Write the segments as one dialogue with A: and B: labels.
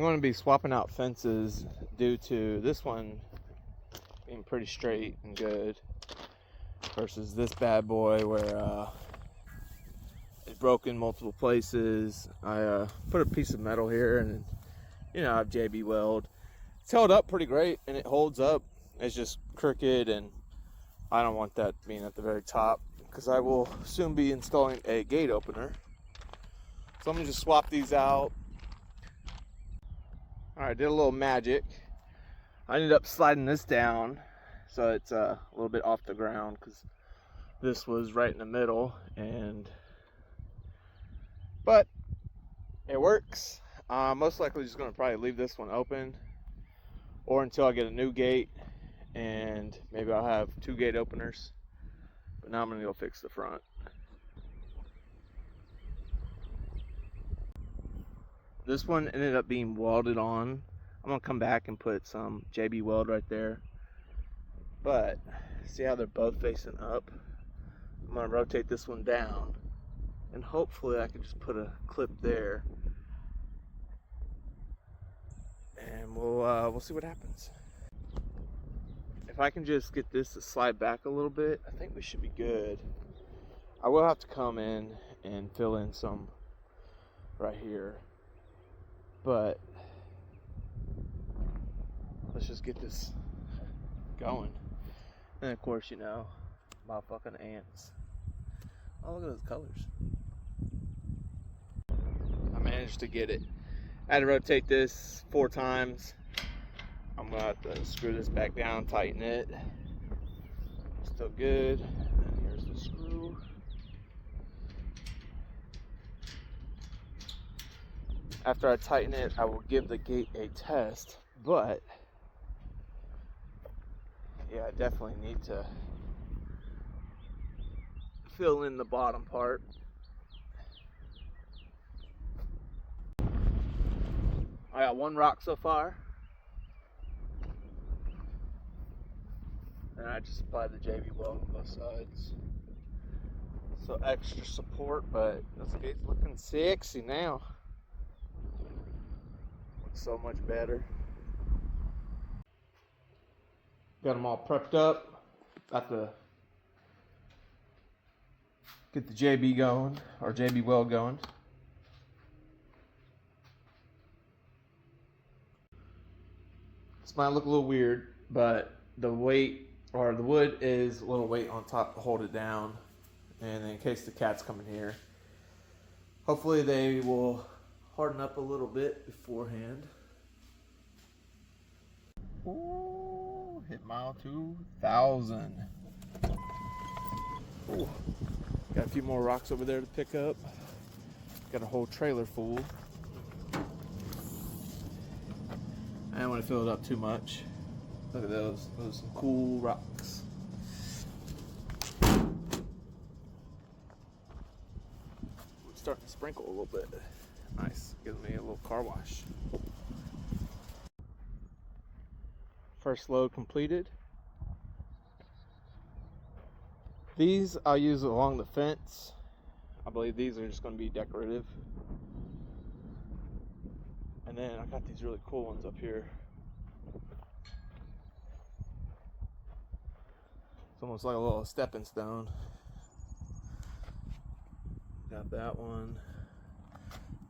A: I'm going to be swapping out fences due to this one being pretty straight and good versus this bad boy where it's broken multiple places. I put a piece of metal here and, you know, I have JB weld. It's held up pretty great and it holds up. It's just crooked, and I don't want that being at the very top because I will soon be installing a gate opener. So I'm gonna just swap these out. All right, did a little magic. I ended up sliding this down so it's a little bit off the ground because this was right in the middle, but it works. Most likely just gonna probably leave this one open or until I get a new gate, and maybe I'll have 2 gate openers. But now I'm gonna go fix the front. This one ended up being welded on. I'm gonna come back and put some JB weld right there. But see how they're both facing up? I'm gonna rotate this one down, and hopefully I can just put a clip there, and we'll see what happens. If I can just get this to slide back a little bit, I think we should be good. I will have to come in and fill in some right here, but let's just get this going. And of course, you know, my fucking ants. Oh, look at those colors. I managed to get it. I had to rotate this 4 times. I'm gonna have to screw this back down, tighten it. Still good. And here's the screw. After I tighten it, I will give the gate a test, but yeah, I definitely need to fill in the bottom part. I got 1 rock so far, and I just applied the JB weld on both sides. So extra support, but this gate's looking sexy now. Looks so much better. Got them all prepped up. Got to get the JB going, or JB weld going. This might look a little weird, but the weight, or the wood is a little weight on top to hold it down. And in case the cats come in here, hopefully they will harden up a little bit beforehand. Ooh, hit mile 2,000. Ooh, got a few more rocks over there to pick up. Got a whole trailer full. I don't want to fill it up too much. Look at those. Those are some cool rocks. It's starting to sprinkle a little bit. Nice. Gives me a little car wash. First load completed. These I'll use along the fence. I believe these are just going to be decorative. And then I got these really cool ones up here. It's almost like a little stepping stone. Got that one.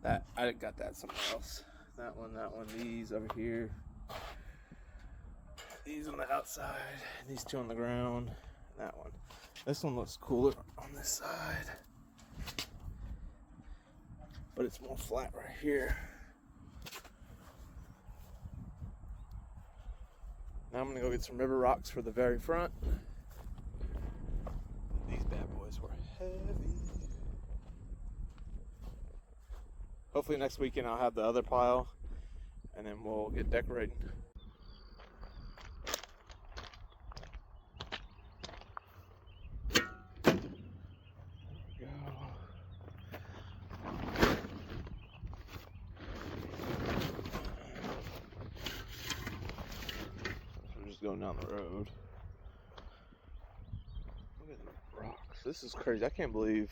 A: That I got that somewhere else. That one, these over here. These on the outside, these 2 on the ground, that one. This one looks cooler on this side, but it's more flat right here. Now I'm gonna go get some river rocks for the very front. These bad boys were heavy. Hopefully next weekend I'll have the other pile, and then we'll get decorating. Going down the road. Look at the rocks. This is crazy. I can't believe.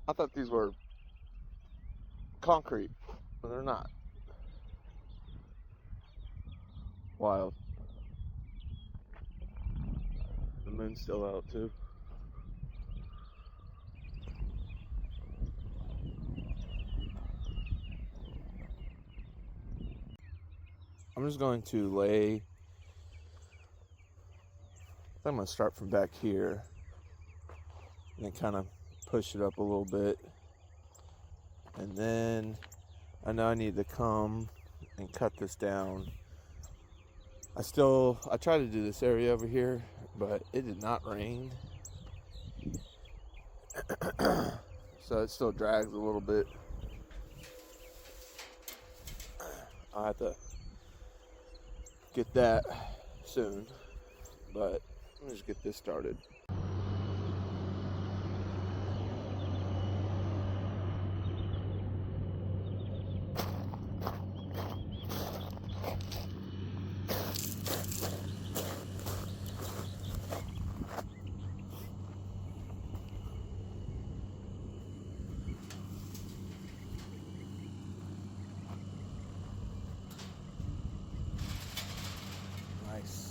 A: I thought these were concrete, but they're not. Wild. The moon's still out too. I'm just going to lay. I'm going to start from back here and then kind of push it up a little bit. And then I know I need to come and cut this down. I tried to do this area over here, but it did not rain. So it still drags a little bit. I'll have to get that soon, but let me just get this started. Nice.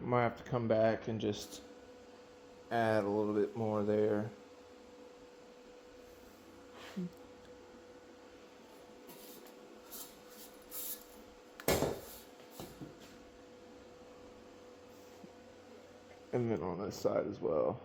A: Might have to come back and just add a little bit more there. And then on this side as well.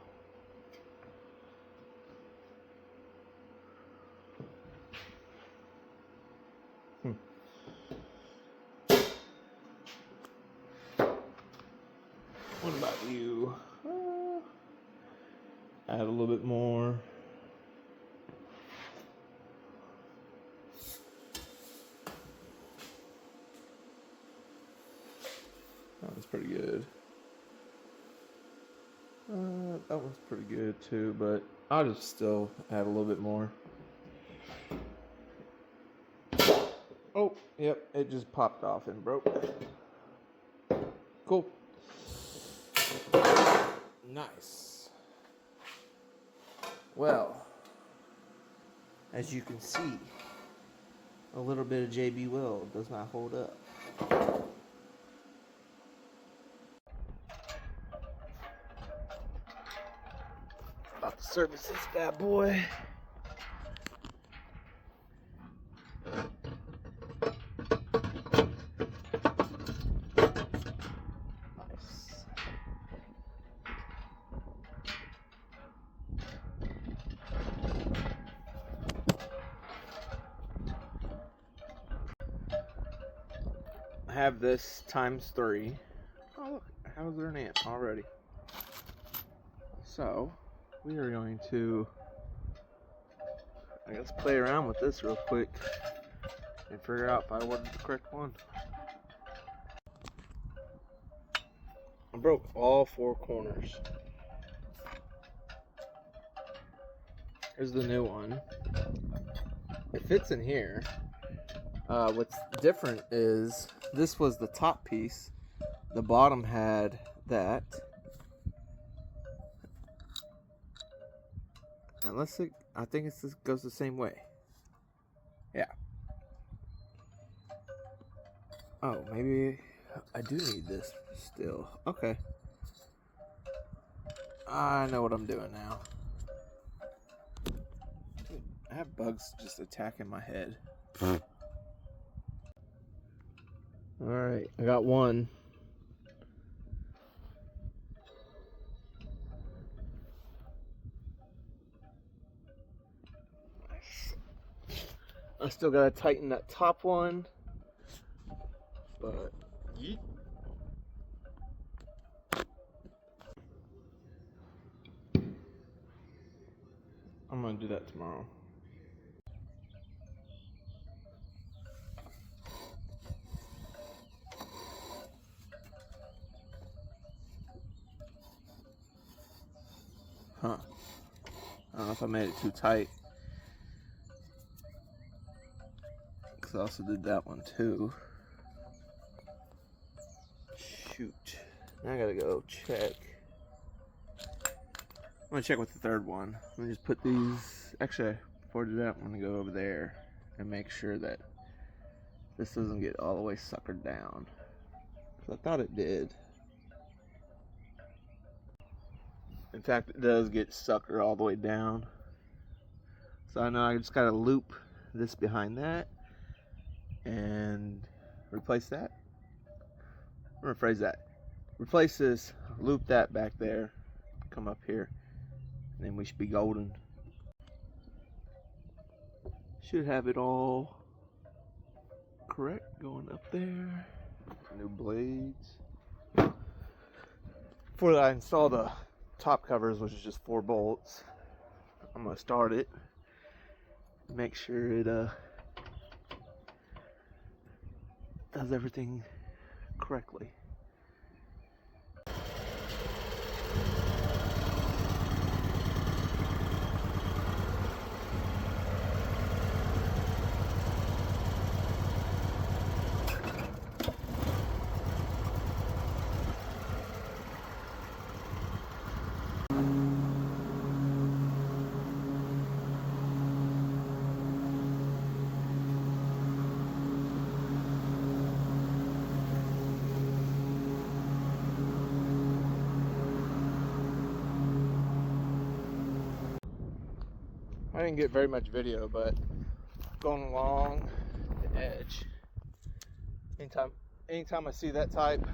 A: What about you? Add a little bit more. That one's pretty good. That one's pretty good too, but I'll just still add a little bit more. Oh, yep, it just popped off and broke. Cool. Nice. Well, as you can see, a little bit of JB Will does not hold up. About to service this bad boy. Nice. I have this times 3. Oh look, how's there an ant already? So we are going to, I guess, play around with this real quick and figure out if I ordered the correct one. I broke all 4 corners. Here's the new one. It fits in here. What's different is this was the top piece. The bottom had that. Unless it, I think it goes the same way. Yeah. Oh, maybe I do need this still. Okay. I know what I'm doing now. I have bugs just attacking my head. Alright, I got one. I still gotta tighten that top one. But yeet. I'm gonna do that tomorrow. Huh. I don't know if I made it too tight. Because I also did that one too. Shoot. Now I gotta go check. I'm gonna check with the third one. Let me just put these. Actually, before I do that, I'm gonna go over there and make sure that this doesn't get all the way suckered down. Because I thought it did. In fact, it does get suckered all the way down. So I know I just gotta loop this behind that and replace that. I'm gonna rephrase that. Replace this, loop that back there, come up here, and then we should be golden. Should have it all correct going up there. New blades. Before I install the top covers, which is just 4 bolts, I'm gonna start it. Make sure it does everything correctly. I didn't get very much video, but going along the edge. Anytime I see that type,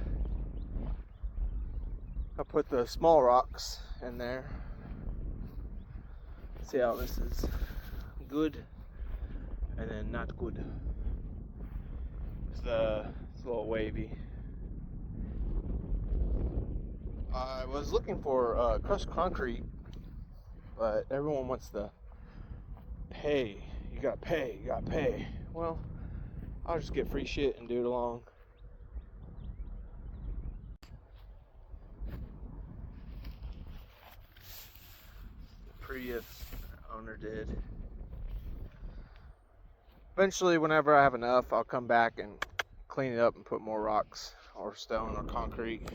A: I put the small rocks in there. See how this is good and then not good. It's a little wavy. I was looking for crushed concrete, but everyone wants to pay. You gotta pay. Well, I'll just get free shit and do it along. The previous owner did. Eventually, whenever I have enough, I'll come back and clean it up and put more rocks or stone or concrete.